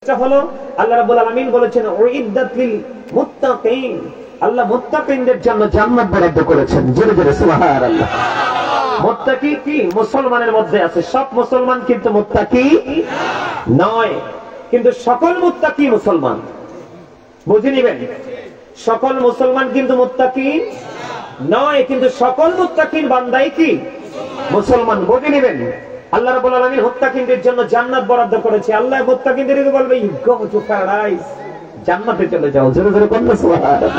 এটা হলো আল্লাহ রাব্বুল আলামিন বলেছেন উইদ্দাত লিল মুত্তাকিন, আল্লাহ মুত্তাকিনদের জন্য জান্নাত বরাদ্দ করেছেন। জোরে জোরে সুবহানাল্লাহ। মুত্তাকি কি মুসলমানের মধ্যে আছে, সব মুসলমান কিন্তু মুত্তাকি নয়, কিন্তু সকল মুত্তাকি মুসলমান। বুঝে নিবেন, সকল মুসলমান কিন্তু মুত্তাকি নয়, কিন্তু সকল মুত্তাকিন বান্দাই কি মুসলমান। বুঝে নিবেন, আল্লাহ রাব্বুল আলামিন মুত্তাকিনদের জন্য জান্নাত বরাদ্দ করেছে। আল্লাহ মুত্তাকিনদেরকে বলবে ইউ গো টু প্যারাডাইস, জান্নাতে চলে যাও। জোরে জোরে বলুন সুবহানাল্লাহ।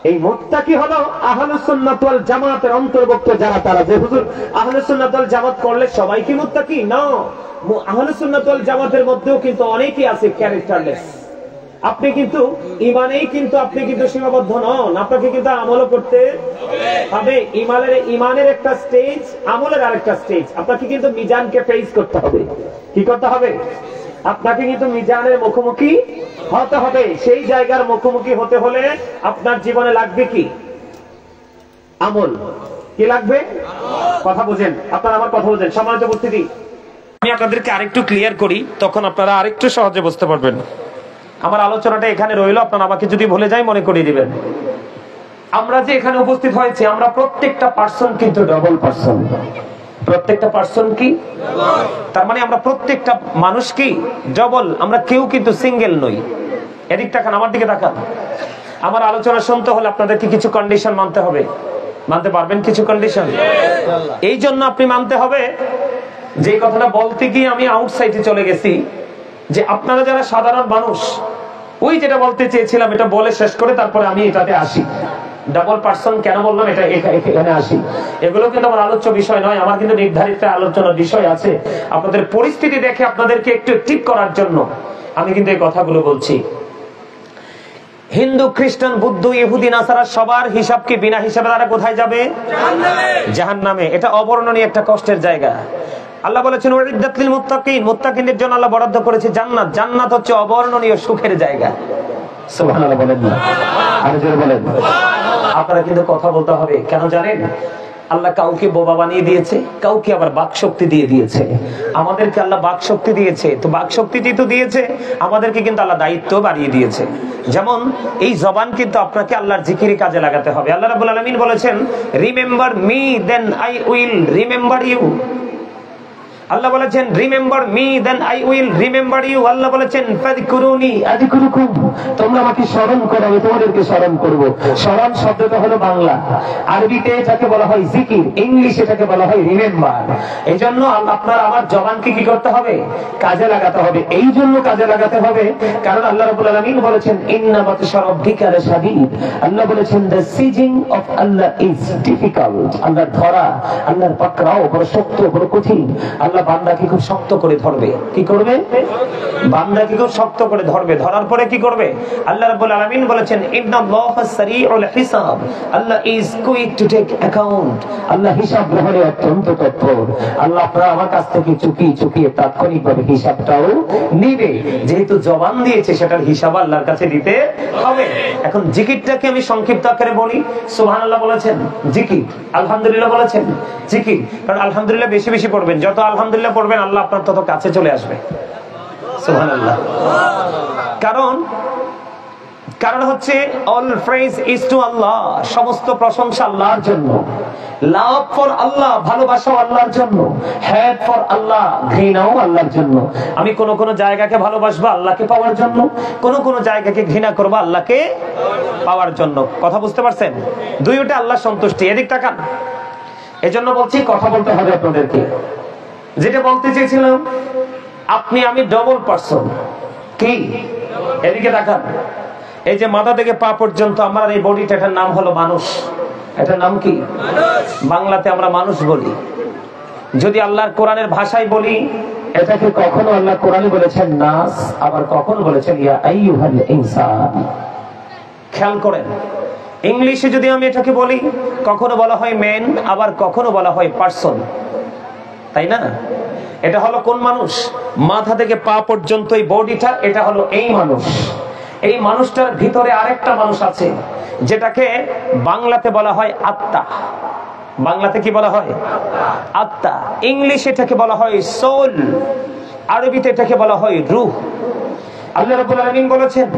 এই মুত্তাকি হলো আহলুস সুন্নাত ওয়াল জামাতের অন্তর্ভুক্ত যারা, তারা যে হুজুর আহলুস সুন্নাত ওয়াল জামাত করলে সবাই কি মুত্তাকি? না, আহলুস সুন্নাত ওয়াল জামাতের মধ্যেও কিন্তু অনেকেই আছে ক্যারেক্টারলেস। আপনি কিন্তু ঈমানেই কিন্তু আপনি কিন্তু সীমাবদ্ধ নন, আপনাকে কিন্তু আমলও করতে হবে। ঈমানের একটা স্টেজ, আমলের আরেকটা স্টেজ। আপনাকে কিন্তু মিজানকে ফেস করতে হবে। কি করতে হবে? আপনাকে কিন্তু মিজানের মুখোমুখি হতে হবে। সেই জায়গার মুখোমুখি হতে হলে আপনার জীবনে লাগবে কি? আমল। কি লাগবে? কথা বুঝেন, আপনারা আমার কথা বুঝেন। সম্মানিত উপস্থিতি, আমি আপনাদেরকে আরেকটু ক্লিয়ার করি, তখন আপনারা আরেকটু সহজে বুঝতে পারবেন। আমার আলোচনাটা এখানে রইল, আপনারা আমাকে যদি ভুলে যাই মনে করিয়ে দিবেন। আমরা যে এখানে উপস্থিত হয়েছি, আমরা প্রত্যেকটা পার্সন কিন্তু ডবল পার্সন। প্রত্যেকটা পার্সন কি? তার মানে আমরা প্রত্যেকটা মানুষ কি ডবল, আমরা কেউ কিন্তু সিঙ্গেল নই। এদিক তাকান, আমার দিকে তাকান। আমার আলোচনা শুনতে হলে আপনাদেরকে কিছু কন্ডিশন মানতে হবে। মানতে পারবেন কিছু কন্ডিশন? এই জন্য আপনি মানতে হবে, যে কথাটা বলতে গিয়ে আমি আউটসাইডে চলে গেছি, যে আপনারা যারা সাধারণ মানুষ, ওই যেটা বলতে চেয়েছিলাম এটা বলে শেষ করে তারপরে আমি এটাতে আসি। ডাবল পার্সন কেন বললাম, এটা এখানে আসি। এগুলো কিন্তু আমার আলোচ্য বিষয় নয়, আমার কিন্তু নির্ধারিত আলোচনার বিষয় আছে। আপনাদের পরিস্থিতি দেখে আপনাদেরকে একটু ঠিক করার জন্য আমি কিন্তু এই কথাগুলো বলছি। হিন্দু, খ্রিস্টান, বৌদ্ধ, ইহুদি, নাসারা সবার হিসাব কি বিনা হিসাবে তারা কোথায় যাবে? জাহান্নামে। এটা অবর্ণনীয় একটা কষ্টের জায়গা। আল্লাহ বলেছেন উইদ্দাত লিল মুত্তাকিন, মুত্তাকিনদের জন্য আল্লাহ বরাদ্দ করেছে জান্নাত। জান্নাত হচ্ছে অবর্ণনীয় সুখের জায়গা। সুবহানাল্লাহ বলেন না, আরো জোরে বলেন। আপনারা কিন্তু কথা বলতে হবে, কেন জানেন? আল্লাহ কাউকে বোবা বানিয়ে দিয়েছে, কাউকে আবার বাক শক্তি দিয়ে দিয়েছে। আমাদেরকে আল্লাহ বাক শক্তি দিয়েছে, তো বাক শক্তিটি তো দিয়েছে, আমাদেরকে কিন্তু আল্লাহ দায়িত্ব বাড়িয়ে দিয়েছে। যেমন এই জবান কিন্তু আপনাকে আল্লাহর জিকিরে কাজে লাগাতে হবে। আল্লাহ রাব্বুল আলামিন বলেছেন remember me then I will remember you. Allah বলেছেন remember me then I will remember you. Allah বলেছেন ফাযকুরুনি আযকুরুকুম, তোমরা আমাকে স্মরণ করো আমি তোমাদেরকে স্মরণ করব। স্মরণ শব্দটা হলো বাংলা, আরবিতে এটাকে বলা হয় জিকির, ইংলিশে এটাকে বলা হয় রিমেম্বার। এইজন্য আপনার আমার জবানকে কি করতে হবে? কাজে লাগাতে হবে। এই জন্য কাজে লাগাতে হবে কারণ আল্লাহ রাব্বুল আলামিন বলেছেন ইন্না বাতশা রাব্বিকা লাশাদীদ। আল্লাহ বলেছেন the seizing of Allah is difficult. আল্লাহর ধরা, আল্লাহর পাকড়াও বড় শক্ত, বড় কঠিন। আল্লাহ বান্দাকে খুব শক্ত করে ধরবে। কি করবে? বান্দাকে খুব শক্ত করে ধরবে। ধরার পরে কি করবে? আল্লাহ রাব্বুল আলামিন বলেছেন ইন্নাল্লাহা সারিউল হিসাব, Allah is quick to take account. Allah হিসাব গ্রহণে অত্যন্ত তৎপর। আল্লাহ আপনার আমার কাছ থেকে চুকিয়ে তাৎক্ষণিকভাবে হিসাবটাও নিবে। যেহেতু জবান দিয়েছে, সেটার হিসাব আল্লাহর কাছে দিতে হবে। এখন জিকিরটাকে আমি সংক্ষিপ্ত আকারে বলি। সুবহানাল্লাহ বলেছেন জিকির, আলহামদুলিল্লাহ বলেছেন জিকির। কারণ আলহামদুলিল্লাহ বেশি বেশি পড়বেন, যত আলহামদুলিল্লাহ পড়বেন আল্লাহ আপনার তত কাছে চলে আসবে। সুবহানাল্লাহ। কারণ হচ্ছে অল প্রেজ ইজ টু আল্লাহ, সমস্ত প্রশংসা আল্লাহর জন্য। লাভ ফর আল্লাহ, ভালোবাসা আল্লাহর জন্য। হেট ফর আল্লাহ, ঘৃণাও আল্লাহর জন্য। আমি কোন কোন জায়গাকে ভালোবাসবো আল্লাহকে পাওয়ার জন্য, কোন কোন জায়গাকে ঘৃণা করবো আল্লাহকে পাওয়ার জন্য। কথা বুঝতে পারছেন? দুইটা আল্লাহ সন্তুষ্টি। এদিক তাকান। এজন্য বলছি কথা বলতে হবে আপনাদেরকে। যেটা বলতে চেয়েছিলাম, আপনি আমি ডবল পার্সন। কি? এদিকে তাকান। এই যে মাথা থেকে পা পর্যন্ত আমার এই বডিটা, এটার নাম হলো মানুষ। এটার নাম কি? বাংলাতে আমরা মানুষ বলি। যদি আল্লাহর কোরআনের ভাষায় বলি, এটাকে কখনো আল্লাহ কোরআনে বলেছেন নাস, আবার কখনো বলেছেন ইয়া আইয়ুহাল ইনসান। খেয়াল করেন, ইংলিশে যদি আমি এটাকে বলি, কখনো বলা হয় ম্যান, আবার কখনো বলা হয় পার্সন, তাই না? এটা হলো কোন মানুষ? মাথা থেকে পা পর্যন্ত এই বডিটা, এটা হলো এই মানুষ। এই মানুষটার ভিতরে আরেকটা মানুষ আছে, যেটাকে বাংলাতে বলা হয় আত্মা। বাংলাতে কি বলা হয়? আত্মা। ইংলিশে এটাকে বলা হয় সোল। আরবিতে এটাকে বলা হয় রূহ। আল্লাহ রাব্বুল আলামিন বলেছেন,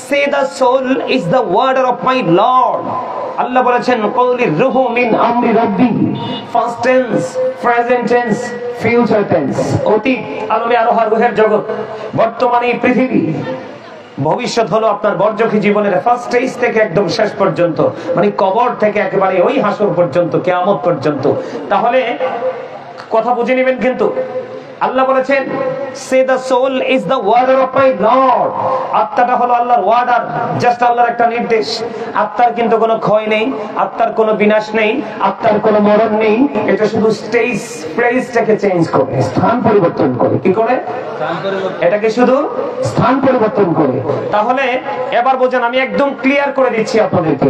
say the soul is the word of my Lord. Allah বলেছেন, কওলি রূহু মিন আমরি রাব্বি, first tense, present tense, future tense. অতীত আলমে আরোহা রূহের জগৎ, বর্তমানে পৃথিবী, ভবিষ্যৎ হলো আপনার বর্জখী জীবনের ফার্স্ট স্টেজ থেকে একদম শেষ পর্যন্ত, মানে কবর থেকে একেবারে ওই হাসর পর্যন্ত, কিয়ামত পর্যন্ত। তাহলে কথা বুঝে নেবেন কিন্তু আল্লাহ বলেছেন, say the soul is the order of my Lord. আত্মাটা হলো আল্লাহর ওয়ার্ডার, জাস্ট আল্লাহর একটা নির্দেশ। আত্মার কিন্তু কোনো ক্ষয় নেই, আত্মার কোনো বিনাশ নেই, আত্মার কোনো মরণ নেই। এটা শুধু স্টেজ প্লেসটাকে চেঞ্জ করে, স্থান পরিবর্তন করে। কি করে? এটাকে শুধু স্থান পরিবর্তন করে। তাহলে এবার বোঝেন, আমি একদম ক্লিয়ার করে দিচ্ছি আপনাদেরকে।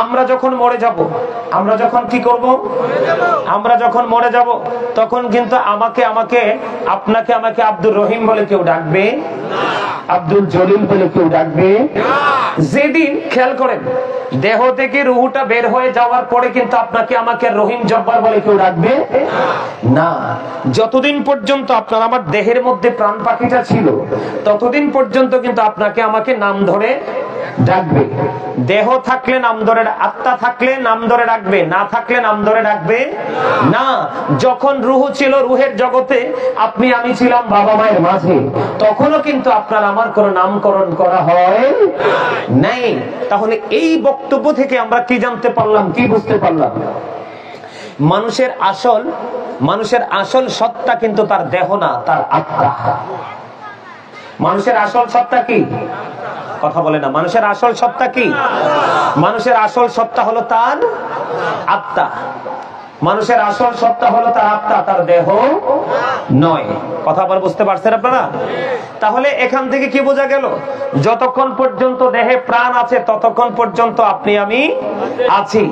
আমরা যখন মরে যাব, আমরা যখন কি করব? আমরা যখন মরে যাব, তখন কিন্তু আমাকে আপনাকে আমাকে আব্দুর রহিম বলে কেউ ডাকবে না, আব্দুল জলিল বলে কেউ ডাকবে না। যেদিন খেয়াল করেন, দেহ থেকে রুহটা বের হয়ে যাওয়ার পরে কিন্তু আপনাকে আমাকে রহিম জব্বার বলে কেউ ডাকবে না। যতদিন পর্যন্ত আপনার আমার দেহের মধ্যে প্রাণ পাখিটা ছিল, ততদিন পর্যন্ত কিন্তু আপনাকে আমাকে নাম ধরে ডাকবে। দেহ থাকলে নাম ধরে, আত্মা থাকলে নাম ধরে ডাকবে, না থাকলে নাম ধরে ডাকবে না। যখন রুহ ছিল, রুহের জগতে আপনি আমি ছিলাম বাবা মায়ের মাঝে, তখনও কিন্তু আপনার আমার কোনো নামকরণ করা হয় নাই। তাহলে এই বক্তব্য থেকে আমরা কি জানতে পারলাম, কি বুঝতে পারলাম? মানুষের আসল সত্তা কিন্তু তার দেহ না, তার আত্মা। মানুষের আসল সত্তা কি? কথা বলে না। মানুষের আসল সত্তা কি? মানুষের আসল সত্তা হলো তার আত্মা। মানুষের আসল সত্তা হলো তার আত্মা, তার দেহ নয়। কথা আবার বুঝতে পারছেন আপনারা? তাহলে এখান থেকে কি বোঝা গেল? যতক্ষণ পর্যন্ত দেহে প্রাণ আছে, ততক্ষণ পর্যন্ত আপনি আমি আছি।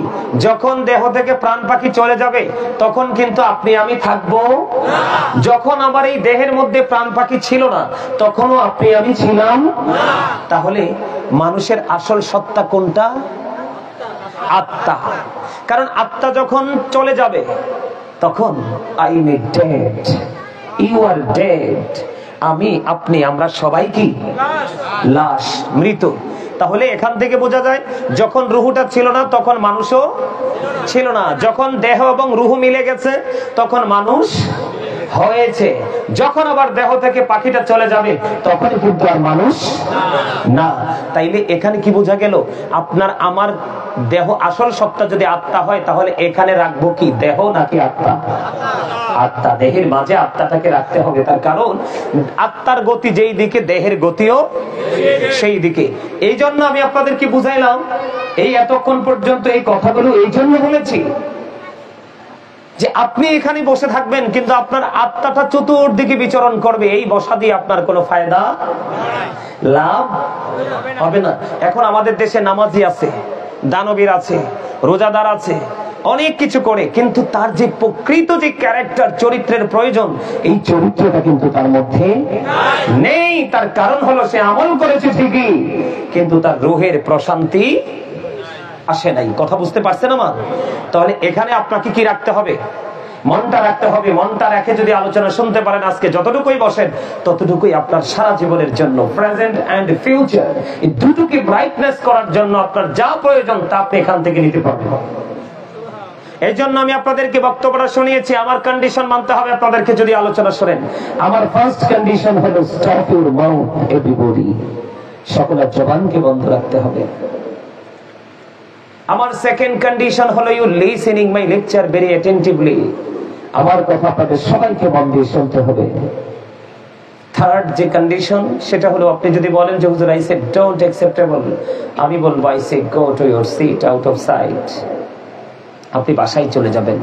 যখন দেহ থেকে প্রাণ পাখি চলে যাবে, তখন কিন্তু আপনি আমি থাকবো না। যখন আমার এই দেহের মধ্যে প্রাণ পাখি ছিল না, তখনও আপনি আমি ছিলাম না। তাহলে মানুষের আসল সত্তা কোনটা? আত্মা। কারণ আত্মা যখন চলে যাবে, তখন I am dead, you are dead. আমি, আপনি, আমরা সবাই কি? লাশ, মৃত। তাহলে এখান থেকে বোঝা যায়, যখন রুহুটা ছিল না, তখন মানুষও ছিল না। যখন দেহ এবং রুহু মিলে গেছে, তখন মানুষ হয়েছে। যখন আবার দেহ থেকে পাখিটা চলে যাবে, তখন কিন্তু আর মানুষ না। তাইলে এখানে কি বোঝা গেল? আপনার আমার দেহ আসল সত্তা যদি আত্মা হয়, তাহলে এখানে রাখবো কি, দেহ নাকি আত্মা? আত্মা। দেহের মাঝে আত্মাটাকে রাখতে হবে, তার কারণ আত্মার গতি যেই দিকে, দেহের গতিও সেই দিকে। এই জন্য আমি আপনাদেরকে বুঝাইলাম, এই এতক্ষণ পর্যন্ত এই কথাগুলো এই জন্য বলেছি যে আপনি এখানে বসে থাকবেন, কিন্তু আপনার আত্মাটা চতুর্দিকে বিচরণ করবে। এই বসা দিয়ে আপনার কোনো ফায়দা, লাভ হবে না। এখন আমাদের দেশে নামাজি আছে, দানবীর আছে, রোজাদার আছে, অনেক কিছু করে, কিন্তু তার যে প্রকৃত যে ক্যারেক্টার, চরিত্রের প্রয়োজন, এই চরিত্রটা কিন্তু তার মধ্যে নেই। তার কারণ হলো সে আমল করেছে ঠিকই, কিন্তু তার রুহের প্রশান্তি আসে নাই। কথা বুঝতে পারছেন আমার? তাহলে এখানে আপনাকে কি রাখতে হবে? মনটা রাখতে হবে। মনটা রেখে যদি আলোচনা শুনতে পারেন, আজকে যতটুকুই বসেন, ততটুকুই আপনার সারা জীবনের জন্য, প্রেজেন্ট এন্ড ফিউচার, এই দুটোকে ব্রাইটনেস করার জন্য আপনার যা প্রয়োজন, তা আপনি এখান থেকে নিতে পারবেন। এই জন্য আমি আপনাদেরকে বক্তব্যটা শুনিয়েছি। আমার কন্ডিশন মানতে হবে আপনাদেরকে যদি আলোচনা শুনেন। আমার ফার্স্ট কন্ডিশন হলো স্টপ ইউর মাউথ এভরিবডি, সকলের জবানকে বন্ধ রাখতে হবে। আমার সেকেন্ড কন্ডিশন হলো you listening my lecture very attentively, আমার কথা আপনাদের সবাইকে মন দিয়ে শুনতে হবে। থার্ড যে কন্ডিশন, সেটা হলো আপনি যদি বলেন যে হুজুর আই সেড ডোন্ট অ্যাকসেপ্টেবল, আমি বলবো I say go to your seat out of sight. আপনি বাসায় চলে যাবেন।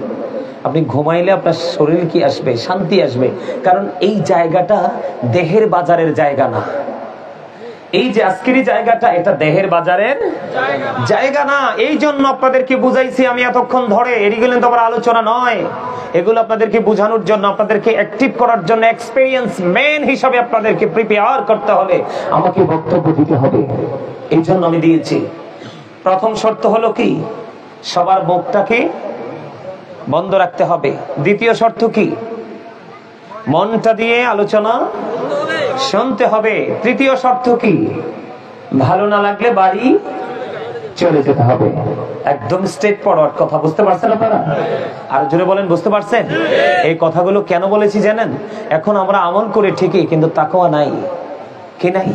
আপনি ঘুমাইলে আপনার শরীর কি আসবে? শান্তি আসবে। কারণ এই জায়গাটা দেহের বাজারের জায়গা না। এই যে আজকের জায়গাটা, এটা দেহের বাজারের জায়গা না। এই জন্য আপনাদেরকে বুঝাইছি আমি এতক্ষণ ধরে। এগুলো তো আমার আলোচনা নয়, এগুলো আপনাদেরকে বোঝানোর জন্য, আপনাদেরকে অ্যাক্টিভ করার জন্য, এক্সপেরিয়েন্স ম্যান হিসাবে আপনাদেরকে প্রিপেয়ার করতে হবে, আমাকে বক্তব্য দিতে হবে। এই জন্য আমি দিয়েছি। প্রথম শর্ত হলো কি? সবার মুখটাকে বন্ধ রাখতে হবে। দ্বিতীয় শর্ত কি? মনটা দিয়ে আলোচনা শুনতে হবে। তৃতীয় শর্ত কি? ভালো না লাগলে বাড়ি চলে যেতে হবে। একদম স্ট্রেট ফরওয়ার্ড কথা, বুঝতে পারছেন আপনারা? আর জোরে বলেন, বুঝতে পারছেন? এই কথাগুলো কেন বলেছি জানেন? এখন আমরা আমল করে ঠিকই, কিন্তু তাকওয়া নাই। কি নাই?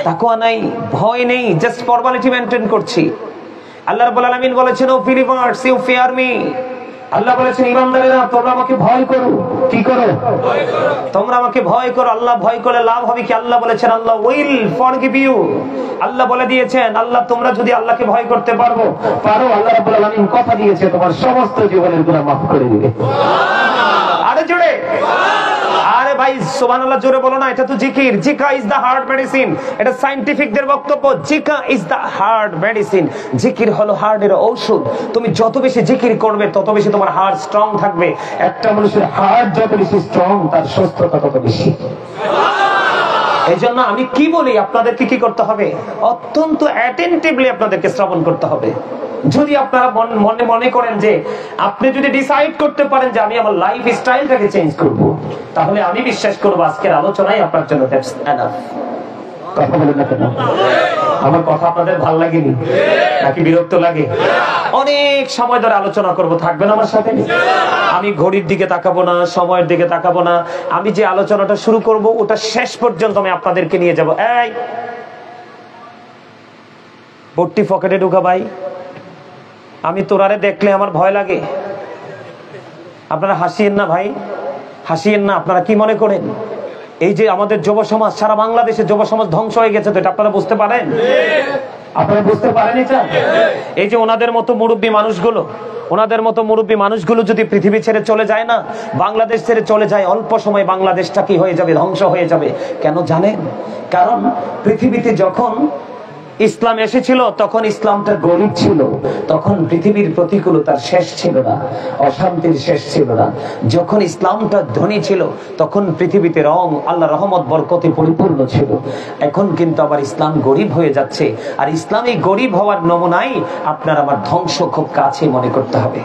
তাকওয়া নাই, ভয় নেই, জাস্ট ফর্মালিটি মেইনটেইন করছি। আল্লাহ রাব্বুল আলামিন বলেছেন, O believers you fear me. Allah বলেছেন, ঈমানদারেরা তোমরা আমাকে ভয় করো। কি করো? ভয় করো। তোমরা আমাকে ভয় করো। আল্লাহ ভয় করলে লাভ হবে কি? আল্লাহ বলেছেন, আল্লাহ উইল ফরগিভ ইউ। আল্লাহ বলে দিয়েছেন, আল্লাহ তোমরা যদি আল্লাহকে ভয় করতে পারো, আল্লাহ রাব্বুল আলামিন কথা দিয়েছে তোমার সমস্ত জীবনের গুনাহ মাফ করে দিবে। আরে জোরে, আরে ভাই সুবহানাল্লাহ জোরে বলো না। এটা তো জিকির। জিকা ইজ দা হার্ট মেডিসিন। এটা সায়েন্টিফিকদের বক্তব্য। জিকা ইজ দা হার্ট মেডিসিন। জিকির হলো হার্টের ঔষধ। তুমি যত বেশি জিকির করবে তত বেশি তোমার হার্ট স্ট্রং থাকবে। একটা মানুষের হার্ট যত বেশি স্ট্রং, তার সুস্থতা তত বেশি। এই জন্য আমি কি বলি, আপনাদেরকে কি করতে হবে? অত্যন্ত অ্যাটেনটিভলি আপনাদেরকে শ্রবণ করতে হবে। যদি আপনারা মনে মনে করেন যে আপনি যদি ডিসাইড করতে পারেন যে আমি আমার লাইফ স্টাইলটাকে চেঞ্জ করব, তাহলে আমি বিশ্বাস করবো আজকের আলোচনায় আপনার জন্য দ্যাটস এনাফ। কথা বলেন না কেন? আমার কথা আপনাদের ভালো লাগেনি নাকি বিরক্ত লাগে? অনেক সময় ধরে আলোচনা করব, থাকবেন আমার সাথে? আমি ঘড়ির দিকে তাকাবো না, সময়ের দিকে তাকাবো না। আমি যে আলোচনাটা শুরু করব ওটা শেষ পর্যন্ত আমি আপনাদেরকে নিয়ে যাব। এই বট্টি পকেটে ঢুকা ভাই, আমি তোরারে দেখলে আমার ভয় লাগে। আপনারা হাসিয়েন না ভাই, হাসিয়েন না। আপনারা কি মনে করেন এই যে আমাদের যুব সমাজ, সারা বাংলাদেশের যুব সমাজ ধ্বংস হয়ে গেছে, তো এটা আপনারা বুঝতে পারেন? আপনারা বুঝতে পারেন এটা? এই যে ওনাদের মতো মুরব্বী মানুষগুলো যদি পৃথিবী ছেড়ে চলে যায় না, বাংলাদেশ ছেড়ে চলে যায়, অল্প সময় বাংলাদেশটা কি হয়ে যাবে? ধ্বংস হয়ে যাবে। কেন জানেন? কারণ পৃথিবীতে যখন ইসলাম এসেছিল তখন ইসলামটা গরিব ছিল, তখন পৃথিবীর প্রতিকূলতার শেষ ছিল না, অশান্তির শেষ ছিল না। যখন ইসলামটা ধনী ছিল তখন পৃথিবীতে আল্লাহ রহমত বরকতে পরিপূর্ণ ছিল। এখন কিন্তু আবার ইসলাম গরিব হয়ে যাচ্ছে, আর ইসলামী গরিব হওয়ার নমুনাই আপনার আমার ধ্বংস খুব কাছে মনে করতে হবে।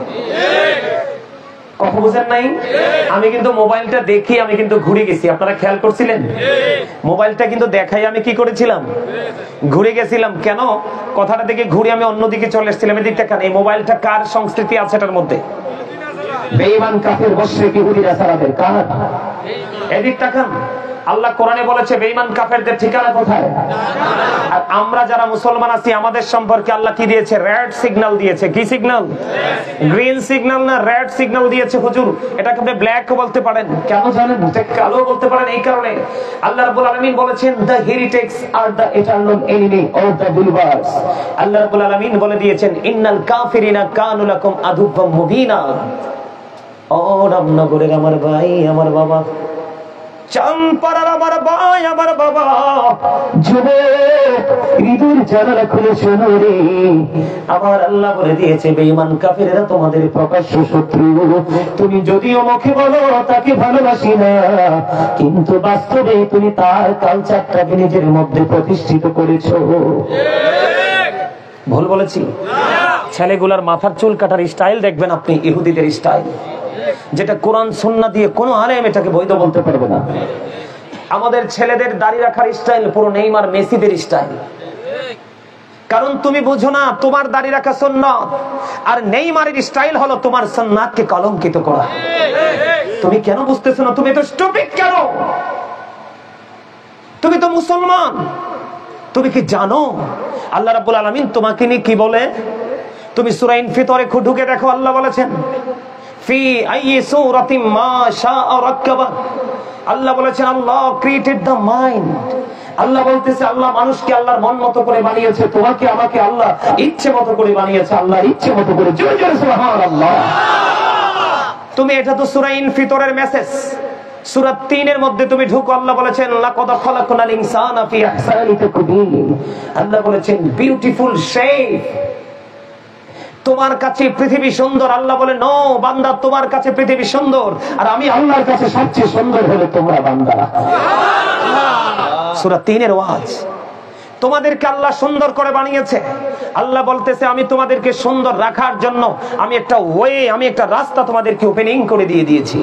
কথা বুঝেন নাই? আমি কিন্তু মোবাইলটা দেখি, আমি কিন্তু ঘুরে গেছি। আপনারা খেয়াল করছিলেন? মোবাইলটা কিন্তু দেখাই আমি কি করেছিলাম? ঘুরে গেছিলাম। কেন? কথাটা দেখে ঘুরে আমি অন্যদিকে চলে এসেছিলাম। এদিক দেখান, এই মোবাইলটা কার সংস্কৃতি আছে এটার মধ্যে? বেঈমান কাফের মুশরিক ইহুদিরা সারাদের কার? এদিক তাকান, আল্লাহ কোরআনে বলেছে বেঈমান কাফেরদের ঠিকানা কোথায়? আর আমরা যারা মুসলমান আছি আমাদের সম্পর্কে আল্লাহ কি দিয়েছে? রেড সিগন্যাল দিয়েছে। কি সিগন্যাল? গ্রিন সিগন্যাল না, রেড সিগন্যাল দিয়েছে। হুজুর এটাকে আপনি ব্ল্যাক বলতে পারেন, কেন জানেন? কালো বলতে পারেন এই কারণে আল্লাহ রাব্বুল আলামিন বলেছেন the heretics are the eternal enemy of the believers. Allah রাব্বুল আলামিন বলে দিয়েছেন ইন্নাল কাফিরিনা কানু লাকুম আদুব্বাম মুবিনা। ও রামনগরের আমার ভাই, আমার বাবা, চাম্পারার আমার ভাই, আমার বাবা, যুবক হৃদয়ের জানালা খুলে শোনো রে, আমার আল্লাহ বলে দিয়েছে বেঈমান কাফেররা তোমাদের প্রকাশ্য শত্রু। তুমি যদিও মুখে বলো তাকে ভালোবাসি না, কিন্তু বাস্তবে তুমি তার কালচারটাকে নিজের মধ্যে প্রতিষ্ঠিত করেছো। ভুল বলেছি? ছেলেগুলার মাথার চুল কাটার স্টাইল দেখবেন আপনি ইহুদিদের স্টাইল, যেটা কোরআন সুন্নাহ দিয়ে কোনো আলেম এটাকে বৈধ বলতে পারবে না। আমাদের ছেলেদের দাড়ি রাখার স্টাইল পুরো নেইমার মেসিদের স্টাইল। কারণ তুমি বুঝো না তোমার দাড়ি রাখা সুন্নাত, আর নেইমারের স্টাইল হলো তোমার সুন্নাতকে কলঙ্কিত করা। তুমি কেন বুঝতেছো না? তুমি তো স্টুপিড কেন? তুমি তো মুসলমান, তুমি কি জানো আল্লাহ রাব্বুল আলামিন তোমাকে নিয়ে কি বলে? তুমি সূরা ইনফিতরে ঢুকে দেখো, আল্লাহ বলেছেন ফি আইয়ি সূরাতিন মা শাআ রাক্কাবা। আল্লাহ বলেছেন আল্লাহ ক্রিয়েটেড দ্য মাইন্ড। আল্লাহ বলতেছে আল্লাহ মানুষকে আল্লাহর মন মতো করে বানিয়েছে, তোমাকে আমাকে আল্লাহ ইচ্ছে মতো করে বানিয়েছে, আল্লাহর ইচ্ছে মতো করে। জোরে জোরে সুবহানাল্লাহ। তুমি এটা তো সূরা ইনফিতরের মেসেজ। সূরা 3 এর মধ্যে তুমি ঢুকো, আল্লাহ বলেছেন লাকাদ খালাকনাল ইনসানা ফি আহসানি তাকওয়িম। আল্লাহ বলেছেন বিউটিফুল শেপ। তোমার কাছে পৃথিবী সুন্দর। আল্লাহ বলে নো বান্দা, তোমার কাছে পৃথিবী সুন্দর, আর আমি আল্লাহর কাছে সবচেয়ে সুন্দর হলো তোমরা বান্দা। সূরা 3 এর ওয়াজ। তোমাদেরকে আল্লাহ সুন্দর করে বানিয়েছে। আল্লাহ বলতেছে আমি তোমাদেরকে সুন্দর রাখার জন্য আমি একটা ওয়ে, আমি একটা রাস্তা তোমাদেরকে ওপেনিং করে দিয়ে দিয়েছি।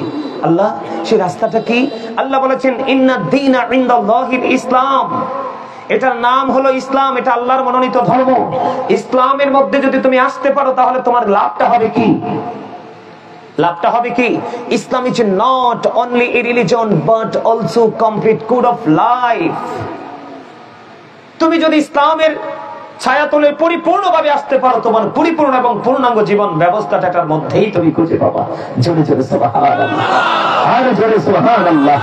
আল্লাহ সেই রাস্তাটা কি? আল্লাহ বলেছেন ইন্না দীনা ইনদাল্লাহিল ইসলাম, এটার নাম হলো ইসলাম, এটা আল্লাহর মনোনীত ধর্ম। ইসলামের মধ্যে যদি তুমি আসতে পারো তাহলে তোমার লাভটা হবে কি? লাভটা হবে কি? Islam is not only a religion but also complete code of life. তুমি যদি ইসলামের ছায়াতলে পরিপূর্ণভাবে আসতে পারো, তোমার পরিপূর্ণ এবং পূর্ণাঙ্গ জীবন ব্যবস্থাটার মধ্যেই তুমি খুঁজে পাবা। জোরে জোরে সুবহানাল্লাহ, আর জোরে সুবহানাল্লাহ।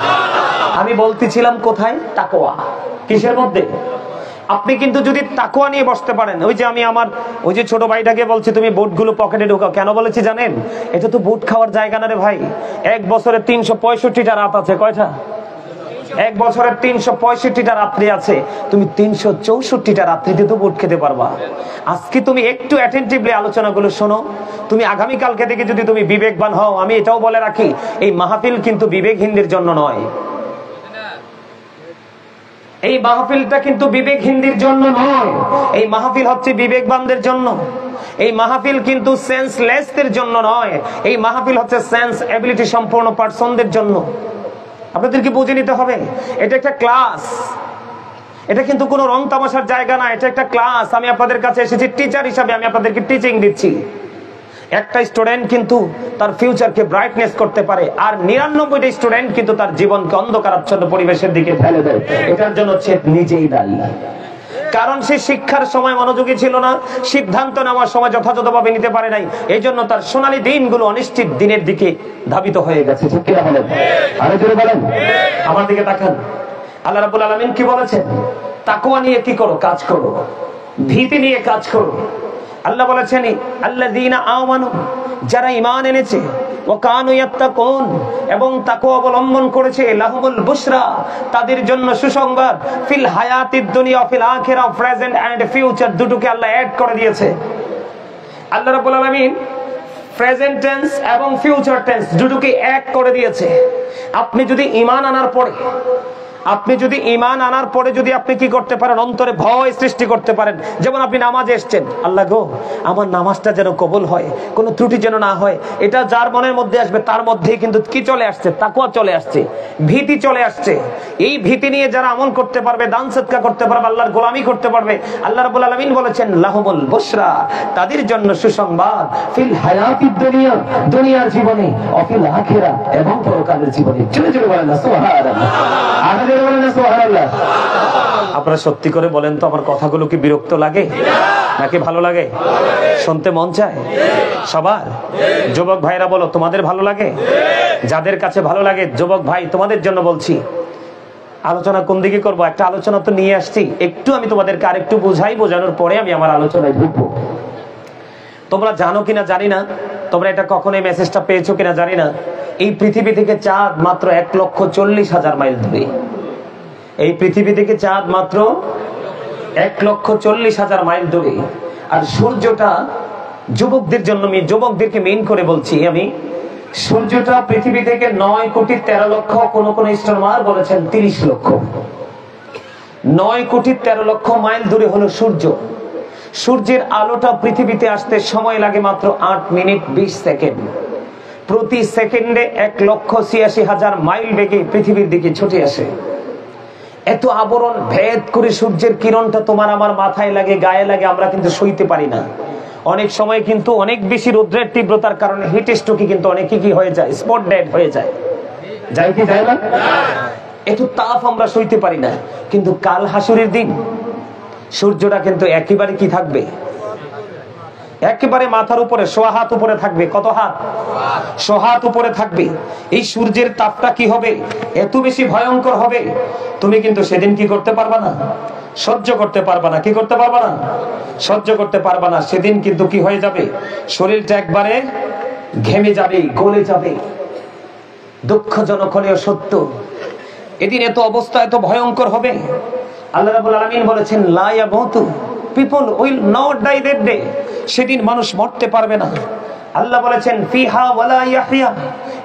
আমি বলতেছিলাম কোথায়? তাকওয়া। কিসের মধ্যে? আপনি কিন্তু যদি তাকওয়া নিয়ে বসতে পারেন, ওই যে আমি আমার ওই যে ছোট ভাইটাকে বলছি তুমি বুটগুলো পকেটে ঢোকাও, কেন বলেছি জানেন? এটা তো বুট খাওয়ার জায়গা না রে ভাই। এক বছরে 365টা রাত আছে। কয়টা? এক বছরের 365টা রাত্রি আছে। তুমি 364টা রাত্রিতে তো বুট খেতে পারবা। আজকে তুমি একটু অ্যাটেন্টিভলি আলোচনাগুলো শোনো। তুমি আগামীকালকে থেকে যদি তুমি বিবেকবান হও, আমি এটাও বলে রাখি এই মাহফিল কিন্তু বিবেকহীনদের জন্য নয়। এই মাহফিলটা কিন্তু বিবেকহীনদের জন্য নয়, এই মাহফিল হচ্ছে বিবেকবানদের জন্য। এই মাহফিল কিন্তু সেন্সলেসদের জন্য নয়, এই মাহফিল হচ্ছে সেন্স এবিলিটি সম্পন্ন পারসনদের জন্য। আপনাদেরকে বুঝে নিতে হবে, এটা একটা ক্লাস, এটা কিন্তু কোনো রং তামাশার জায়গা না, এটা একটা ক্লাস। আমি আপনাদের কাছে এসেছি টিচার হিসাবে, আমি আপনাদেরকে টিচিং দিচ্ছি। একটা স্টুডেন্ট কিন্তু তার ফিউচারকে ব্রাইটনেস করতে পারে, আর 99টা স্টুডেন্ট কিন্তু তার জীবনকে অন্ধকারাচ্ছন্ন পরিবেশের দিকে ফেলে দেয়। এটার জন্য সে নিজেই দায়ী, কারণ সে শিক্ষার সময় মনোযোগী ছিল না, সিদ্ধান্ত নেওয়ার সময় যথাযথভাবে নিতে পারে নাই। এই জন্য তার সোনালী দিনগুলো অনিশ্চিত দিনের দিকে ধাবিত হয়ে গেছে। ঠিক কিনা বলেন? আরে জোরে বলেন, আমার দিকে তাকান। আল্লাহ রাব্বুল আলামিন কি বলেছেন? তাকওয়া নিয়ে কি করো? কাজ করো, ভীতি নিয়ে কাজ করো। আল্লাহ বলেছেন আল্লাযীনা আমানু, যারা ঈমান এনেছে, ওয়া কানু ইয়াত্তাকুন, এবং তাকওয়া অবলম্বন করেছে, লাহুমুল বুশরা, তাদের জন্য সুসংবাদ, ফিল হায়াতিদ দুনিয়া ফিল আখিরা, প্রেজেন্ট এন্ড ফিউচার দুটোকে আল্লাহ অ্যাড করে দিয়েছে। আল্লাহ রাব্বুল আলামিন প্রেজেন্ট টেন্স এবং ফিউচার টেন্স দুটোকে এক করে দিয়েছে। আপনি যদি ঈমান আনার পরে যদি আপনি কি করতে পারেন? অন্তরে ভয় সৃষ্টি করতে পারেন। যেমন আপনি নামাজে এসেছেন, আল্লাহ গো আমার নামাজটা যেন কবুল হয়, কোনো ত্রুটি যেন না হয়। এটা যার মনের মধ্যে আসবে তার মধ্যেই কিন্তু কি চলে আসছে? তাকওয়া চলে আসছে, ভীতি চলে আসছে। এই ভীতি নিয়ে যারা আমল করতে পারবে, দান সদকা করতে পারবে, আল্লাহর গোলামি করতে পারবে, আল্লাহ রাব্বুল আলামিন বলেছেন লাহুমুল বুশরা, তাদের জন্য সুসংবাদ, ফিল হায়াতিদ দুনিয়া, দুনিয়ার জীবনে, ও ফিল আখিরা, এবং পরকালের জীবনে। জোরে জোরে বলেন সুবহানাল্লাহ, আরে বলেন সুবহানাল্লাহ। আপনারা সত্যি করে বলেন তো, আমার কথাগুলো কি বিরক্ত লাগে নাকি ভালো লাগে? শুনতে মন চায় সবার? যুবক ভাইরা বলো, তোমাদের ভালো লাগে? যাদের কাছে ভালো লাগে যুবক ভাই, তোমাদের জন্য বলছি, আলোচনা কোন দিকে করবো? একটা আলোচনা তো নিয়ে আসছি, একটু আমি তোমাদেরকে আরেকটু বুঝাই, বোঝানোর পরে আমি আমার আলোচনায় ঢুকবো। তোমরা জানো কিনা জানি না, তোমরা এটা কখনো এই মেসেজটা পেয়েছো কিনা জানি না, এই পৃথিবী থেকে চাঁদ মাত্র 1,40,000 মাইল দূরে। এই পৃথিবী থেকে চাঁদ মাত্র 1,40,000 মাইল দূরে। আর সূর্যটা, যুবকদের জন্য, যুবকদেরকে মেইন করে বলছি আমি, সূর্যটা পৃথিবী থেকে 9,13,00,000, কোন কোন স্ট্রোমার বলেছেন 30 লক্ষ। 9,13,00,000 মাইল দূরে হলো সূর্য। সূর্যের আলোটা পৃথিবীতে আসতে সময় লাগে মাত্র 8 মিনিট 20 সেকেন্ড। প্রতি সেকেন্ডে 1,86,000 মাইল বেগে পৃথিবীর দিকে ছুটে আসে। এত আবরণ ভেদ করে সূর্যের কিরণটা তোমার আমার মাথায় লাগে, গায়ে লাগে, আমরা কিন্তু সইতে পারি না। অনেক সময় কিন্তু অনেক বেশি রৌদ্রের তীব্রতার কারণে হিট স্ট্রোকে কিন্তু অনেকে কি হয়ে যায়, স্পট ডেড হয়ে যায়। যাই কি যায় না? এত তাপ আমরা সইতে পারি না। কিন্তু কাল হাসুরের দিন সূর্যটা কিন্তু একেবারে কি থাকবে? একেবারে মাথার উপরে, 100 হাত উপরে থাকবে। কত হাত? 100 হাত উপরে থাকবে। এই সূর্যের তাপটা কি হবে? এত বেশি ভয়ঙ্কর হবে, তুমি কিন্তু সেদিন কি করতে পারবা না? সহ্য করতে পারবা না। কি করতে পারবা না? সহ্য করতে পারবা না। সেদিন কিন্তু কি হয়ে যাবে? শরীরটা একবারে ঘেমে যাবে, গলে যাবে। দুঃখজনক হলেও সত্য, এদিন এত অবস্থা এত ভয়ঙ্কর হবে। আল্লাহ রাব্বুল আলামিন বলেছেন লা ইয়ামুতু, people will not die that day, সেদিন মানুষ মরতে পারবে না। আল্লাহ বলেছেন ফিহা ওয়ালা ইয়াহইয়া,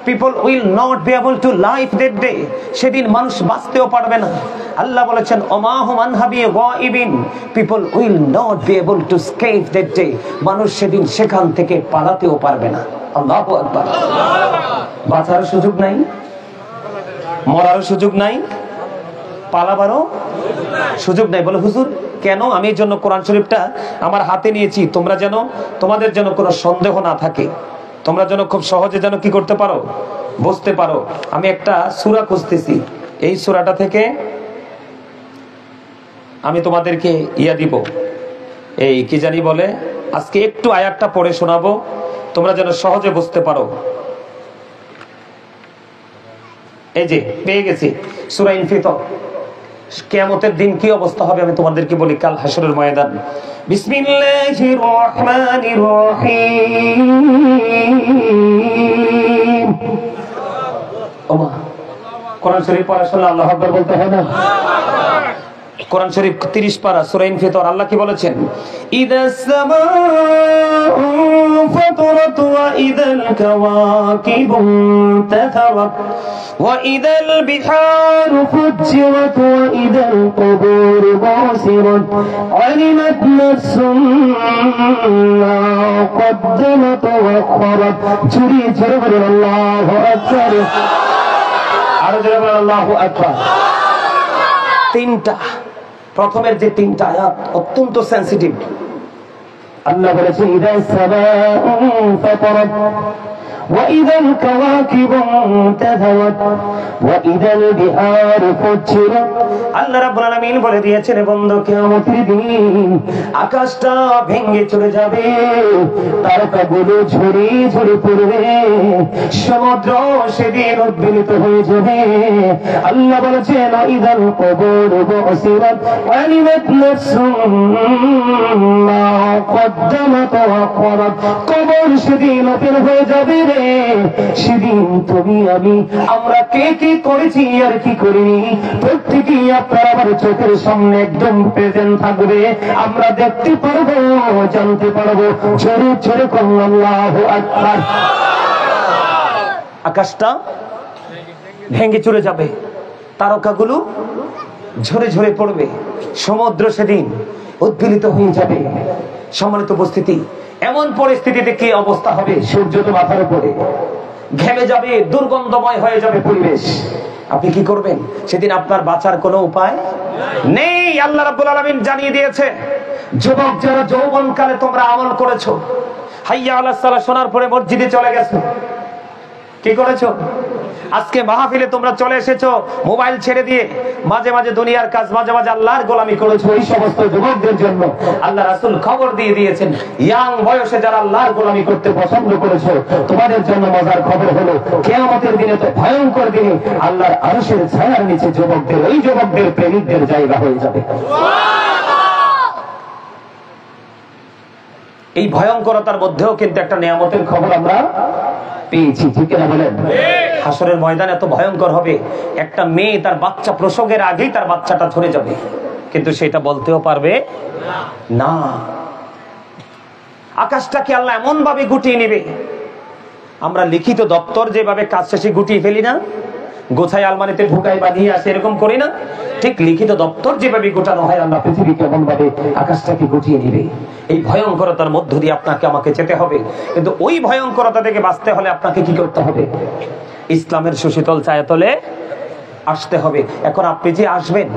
people will not be able to live that day. সেদিন মানুষ বাঁচতেও পারবে না। আল্লাহ বলেছেন ওমাহুম আনহাবি গায়িবিন, people will not be able to escape that day. মানুষ সেদিন সেখান থেকে পালাতেও পারবে না। আল্লাহু আকবার। বাঁচার সুযোগ নাই, মরার সুযোগ নাই, পালাবারও সুযোগ নাই। বলে হুজুর কেন? আমি এই জন্য কোরআন শরীফটা আমার হাতে নিয়েছি, তোমরা যেন, তোমাদের যেন কোনো সন্দেহ না থাকে, তোমরা যেন খুব সহজে যেন কি করতে পারো, বুঝতে পারো। আমি একটা সূরা খুঁজতেছি, এই সূরাটা থেকে আমি তোমাদেরকে দিব, এই কি জানি বলে, আজকে একটু আয়াতটা পড়ে শোনাবো, তোমরা যেন সহজে বুঝতে পারো। এই যে পেয়ে গেছি সূরা ইনফিতর। কিয়ামতের দিন কি অবস্থা হবে আমি তোমাদেরকে বলি, কাল হাশরের ময়দান। বিসমিল্লাহির রহমানির রহিম। ওমা, কোরআন শরীফ পড়া শুনলে আল্লাহু আকবার বলতে হয় না? কোরআন শরীফ 30 পারা সূরা ইনফিতর। আল্লাহ কি বলেছেন? ইদাস সামাউ ফাতরাত ওয়া ইদাল কাওয়াকিবু তাতারাত ওয়া ইদাল বিহারু ফুজ্জিরাত ওয়া ইদাল কুবুরু বাসিরাত আলিমাত নাফসুম মা কদ্দামাত ওয়া আখারাত। জুরি জোরে বলেন আল্লাহু আকবার। আরো জোরে বলেন আল্লাহু আকবার। তিনটা, প্রথমের যে তিনটা আয়াত অত্যন্ত সেনসিটিভ। আল্লাহ বলেছেন ইদাস সামাউ ফাতারাত ওয়া ইদাল কাওয়াকিবু তাযাওয়াত ওয়া ইদাল বিহারু ফুজ্জিরাত। আল্লাহ রাব্বুল আলামিন বলে দিয়েছেন বন্ধু, কিয়ামতের দিন আকাশটা ভেঙে চলে যাবে, তারকাগুলো ঝরে ঝরে পড়বে, সমুদ্র সেদিন উদ্বেলিত হয়ে যাবে। আল্লাহ বলেছেন ইদাল কুবুরু বাসিরাত আলিমাত নাফসুম মা কদ্দামাত ওয়া আখারাত। কবর সেদিন ওপেন হয়ে যাবে রে। সেদিন তুমি আমি আমরা কে কি করেছি আর কি করিনি প্রত্যেকেই আপনার আমার চোখের সামনে একদম প্রেজেন্ট থাকবে, আমরা দেখতে পারবো, জানতে পারবো। জোরে জোরে করুন আল্লাহু আকবার। আকাশটা ভেঙে চলে যাবে, তারকাগুলো ঝরে ঝরে পড়বে, সমুদ্র সেদিন উদ্বেলিত হয়ে যাবে। সম্মানিত উপস্থিতি, এমন পরিস্থিতিতে কি অবস্থা হবে? সূর্য তো মাথার উপরে, ঘেমে যাবে, দুর্গন্ধময় হয়ে যাবে পরিবেশ। আপনি কি করবেন? সেদিন আপনার বাঁচার কোনো উপায় নেই। আল্লাহ রাব্বুল আলামিন জানিয়ে দিয়েছে, যুবক যারা যৌবনকালে তোমরা আমল করেছো, হাইয়া আলাস সালাহ শোনার পরে মসজিদে চলে গেছো, কি করেছো? আজকে মাহফিলে তোমরা চলে এসেছো মোবাইল ছেড়ে দিয়ে, মাঝে মাঝে দুনিয়ার কাজ, মাঝে মাঝে আল্লাহর গোলামি করেছো। এই সমস্ত যুবকদের জন্য আল্লাহ রাসূল খবর দিয়ে দিয়েছেন, ইয়াং বয়সে যারা আল্লাহর গোলামি করতে পছন্দ করেছো, তোমাদের জন্য মজার খবর হলো, কিয়ামতের দিনে তো ভয়ঙ্কর দিনে আল্লাহর আরশের ছায়ার নিচে যুবকদের, ওই যুবকদের প্রেমিকদের জায়গা হয়ে যাবে। এই ভয়ঙ্করতার মধ্যেও কিন্তু একটা নিয়ামতের খবর আমরা পেয়েছি, ঠিক না বলেন? হাসরের ময়দান এত ভয়ঙ্কর হবে, একটা মেয়ে তার বাচ্চা প্রসবের আগেই তার বাচ্চাটা ঝরে যাবে, কিন্তু সেটা বলতেও পারবে না। আকাশটাকে আল্লাহ এমন ভাবে গুটিয়ে নেবে, আমরা লিখিত দপ্তর যেভাবে কাজ শেষে গুটিয়ে ফেলি না, গোছাই আলমারিতে ঢুকাই বাঁধিয়ে আসে, এরকম করি না? ঠিক লিখিত দপ্তর যেভাবে গোটানো হয়, আল্লাহ পৃথিবী কেমন ভাবে আকাশটাকে গুটিয়ে নেবে। এই ভয়ঙ্করতার মধ্য দিয়ে আপনাকে আমাকে যেতে হবে, কিন্তু ওই ভয়ঙ্করতা থেকে বাঁচতে হলে আপনাকে কি করতে হবে? ইসলামের সুশীতল ছায়াতলে আসতে হবে। এখন আপনি যে আসবেন,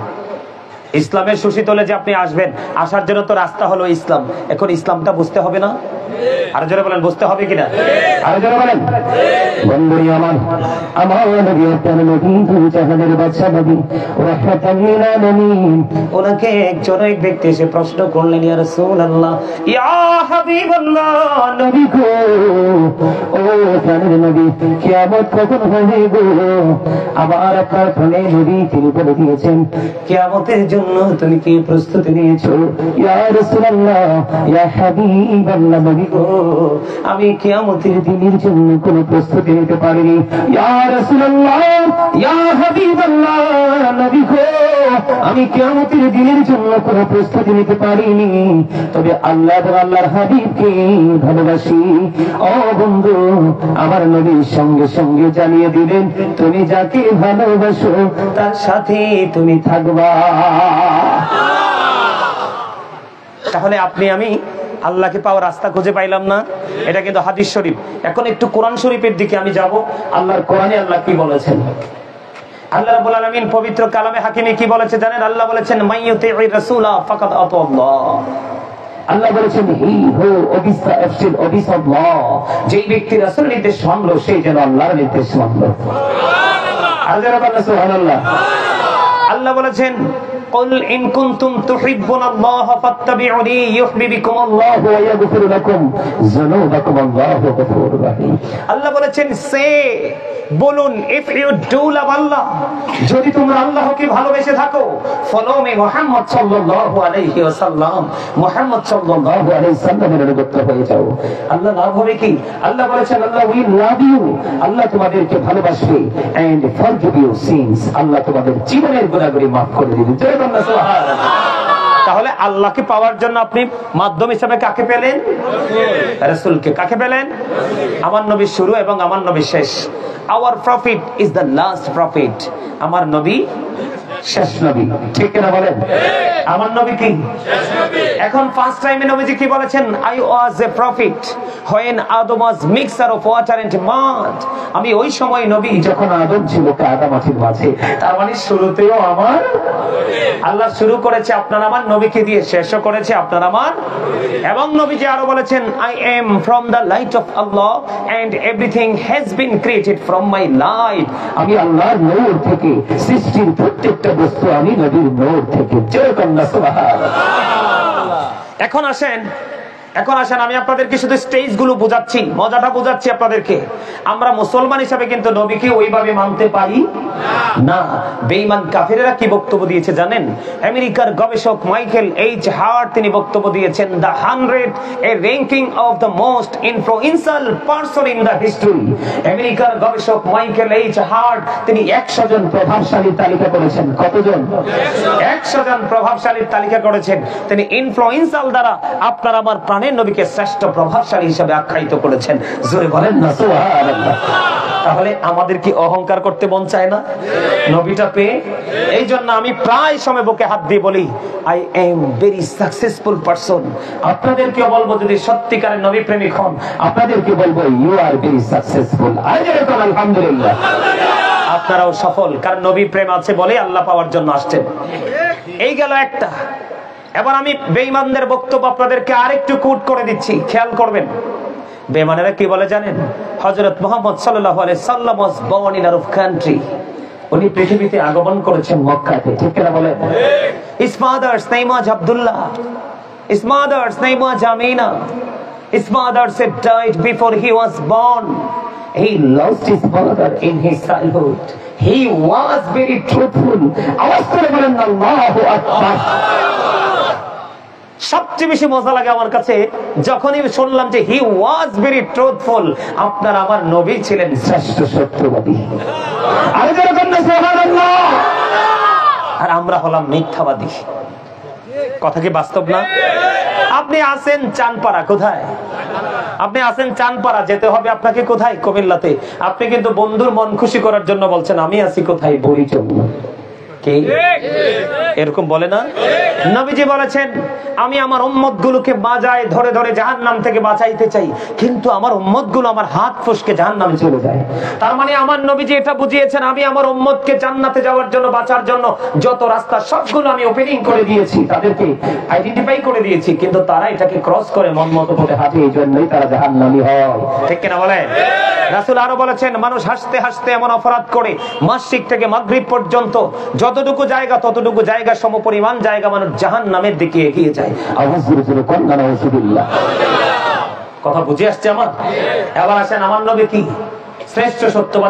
ইসলামের সুশীতলে যে আপনি আসবেন, আসার জন্য তো রাস্তা হলো ইসলাম। এখন ইসলামটা বুঝতে হবে না? আরো জোরে বলেন, বুঝতে হবে কিনা? আরো জোরে বলেন। বন্ধুরি আমার, আমার নবী আপনার নবী, দুই জাহানের বাদশা নবী, রাহমাতাল লিল আলামিন। ওনাকে একজন এক ব্যক্তি এসে প্রশ্ন করলেন, ইয়া রাসূলুল্লাহ, ইয়া হাবিবাল্লাহ, নবী গো, ও জানের নবী, কিয়ামত কখন হবে গো? আবার আপনার প্রাণের নবী তিনি বলে দিয়েছেন, কিয়ামতের জন্য তুমি কি প্রস্তুতি নিয়েছো? ইয়া রাসূলুল্লাহ, ইয়া হাবিবাল্লাহ, নবী গো, আমি কিয়ামতের দিনের জন্য কোনো প্রস্তুতি নিতে পারিনি। ইয়া রাসূলুল্লাহ, ইয়া হাবিবাল্লাহ, নবী গো, আমি কিয়ামতের দিনের জন্য কোনো প্রস্তুতি নিতে পারিনি, তবে আল্লাহ এবং আল্লাহর হাবিবকে ভালোবাসি। ও বন্ধু, আমার নবীর সঙ্গে সঙ্গে জানিয়ে দিলেন, তুমি যাকে ভালোবাসো তার সাথে তুমি থাকবা। তাহলে আপনি আমি আল্লাহকে পাওয়ার রাস্তা খুঁজে পাইলাম না, এটা কিন্তু হাদিস শরীফ। এখন একটু কোরআন শরীফের দিকে আমি যাব। আল্লাহর কোরআনে আল্লাহ কি বলেছেন? আল্লাহ রাব্বুল আলামিন পবিত্র কালামে হাকিমে কি বলেছে জানেন? আল্লাহ বলেছেন, মাইয়ুতির রাসূলা ফাকাদ আতাল্লাহ। আল্লাহ বলেছেন, he who obeys the official office of law, যেই ব্যক্তি রাসূলের নির্দেশ মানলো সেই যেন আল্লাহর নির্দেশ মানলো। সুবহানাল্লাহ। আল্লাহ বলেছেন, قل إن كنتم تحبون الله فاتبعوني يحببكم الله ويغفر لكم ذنوبكم والله غفور رحيم। আল্লাহ বলেছেন, সে বলুন, if you do love Allah, যদি তোমরা আল্লাহকে ভালোবেসে থাকো, ফলো মি মুহাম্মদ সাল্লাল্লাহু আলাইহি ওয়াসাল্লাম, মুহাম্মদ সাল্লাল্লাহু আলাইহি ওয়াসাল্লামের অনুগত হয়ে যাও। আল্লাহ লাভ হবে কি? আল্লাহ বলেছেন, আল্লাহ উইল লাভ ইউ, আল্লাহ তোমাদেরকে ভালোবাসবে, এন্ড ফরগিভ ইউর সিনস, আল্লাহ তোমাদের জীবনের গুনাহগুলি maaf করে দিবে। তাহলে আল্লাহকে পাওয়ার জন্য আপনি মাধ্যম হিসেবে কাকে পেলেন? রাসূলকে। কাকে পেলেন? আমার নবী শুরু এবং আমার নবী শেষ। Our prophet is the last prophet. আমার নবী শেষ নবী, ঠিক না বলেন? আমার নবী কি শেষ নবী। এখন ফার্স্ট টাইমে নবীজি কি বলেছেন? I was a prophet when Adam was mixture of water and mud. আমি ওই সময় নবী যখন আদম ছিল কাদা মাটির মাঝে। তার মানে শুরুতেও আমার আল্লাহ শুরু করেছে আপনার আমার নবীকে দিয়ে, শেষও করেছে আপনার আমার। এবং নবীজি আরো বলেছেন, I am from the light of Allah and everything has been created from my light. আমি আল্লাহর নূর থেকে সৃষ্টির প্রত্যেকটা বস্তু আমি নবীর নূর থেকে। এখন আসেন আমি আপনাদেরকে শুধু স্টেজ গুলো বোঝাচ্ছি, মজাটা বোঝাচ্ছি আপনাদেরকে। আমরা মুসলমান হিসাবে কিন্তু নবীকে ওইভাবে মানতে পারি না। বেঈমান কাফিরেরা কি বক্তব্য দিয়েছে জানেন? আমেরিকার গবেষক মাইকেল এইচ হার্ট তিনি বক্তব্য দিয়েছেন, the 100 A ranking of the most influential person in the history. আমেরিকার গবেষক মাইকেল এইচ হার্ট তিনি 100 জন প্রভাবশালী তালিকা করেছেন। কতজন? 100 জন প্রভাবশালীর তালিকা করেছেন। তিনি ইনফ্লুয়েন্সিয়াল দ্বারা আপনার আমার প্রাণের নবীকে শ্রেষ্ঠ প্রভাবশালী হিসেবে আখ্যায়িত করেছেন। জোরে বলেন না সুবহানাল্লাহ। তাহলে আমাদের কি অহংকার করতে মন চায় না নবীটা পেয়ে? এই জন্য আমি প্রায় সময় বুকে হাত দিয়ে বলি, I am very successful person. আপনাদেরকে বলবো, যদি সত্যিকারের নবী প্রেমিক হন, আপনাদেরকে বলবো, ইউ আর ভেরি সাকসেসফুল। আলহামদুলিল্লাহ, আপনারাও সফল, কারণ নবী প্রেম আছে বলে আল্লাহ পাওয়ার জন্য আসছেন। এই গেল একটা। এবার আমি বেঈমানদের বক্তব্য আপনাদেরকে আরেকটু কোট করে দিচ্ছি, খেয়াল করবেন। বেঈমানেরা কি বলে জানেন? হযরত মুহাম্মদ সাল্লাল্লাহু আলাইহি সাল্লাম was born in Arab country. উনি পৃথিবীতে আগমন করেছেন মক্কাতে, ঠিক কি না বলেন? His father's name was Abdullah. His mother's name was Amina. His mother said died before he was born. He lost his mother in his childhood. He was very truthful. আওয়াজ করে বলেন আল্লাহু আকবার। সবচেয়ে বেশি মজা লাগে আমার কাছে যখনই শুনলাম যে হি ওয়াজ ভেরি ট্রুথফুল। আপনার আমার নবী ছিলেন শ্রেষ্ঠ সত্যবাদী। আর আমরা হলাম মিথ্যাবাদী। কথা কি বাস্তব না? আপনি আছেন চানপাড়া, কোথায়? আপনি আছেন চানপাড়া, যেতে হবে আপনাকে কোথায়? কুমিল্লাতে। আপনি কিন্তু বন্ধুর মন খুশি করার জন্য বলছেন, আমি আছি কোথায়? বরিচন্দ্র। কি এরকম বলে না? নবীজি বলেছেন, আমি আমার উম্মত গুলোকে বাজায় ধরে ধরে জাহান্নাম থেকে বাঁচাইতে চাই, কিন্তু আমার উম্মত গুলো আমার হাত ফসকে জাহান্নামে চলে যায়। তার মানে আমার নবীজি এটা বুঝিয়েছেন, আমি আমার উম্মতকে জান্নাতে যাওয়ার জন্য, বাঁচার জন্য যত রাস্তা সবগুলো আমি ওপেনিং করে দিয়েছি, তাদেরকে আইডেন্টিফাই করে দিয়েছি, কিন্তু তারা এটাকে ক্রস করে মন মতো করে হাঁটে, এই জন্যই তারা জাহান্নামী হয়। ঠিক কিনা বলেন? রাসূল আরো বলেছেন, মানুষ হাসতে হাসতে এমন অপরাধ করে মাসরিক থেকে মাগরিব পর্যন্ত যতটুকু জায়গা, ততটুকু জায়গা সমপরিমাণ জায়গা মানুষ জাহান্নামের দিকে এগিয়ে যায়। কথা বুঝে আসছে আমার? এবার আসেন, আমার নবী কি শ্রেষ্ঠ সত্যবাদী।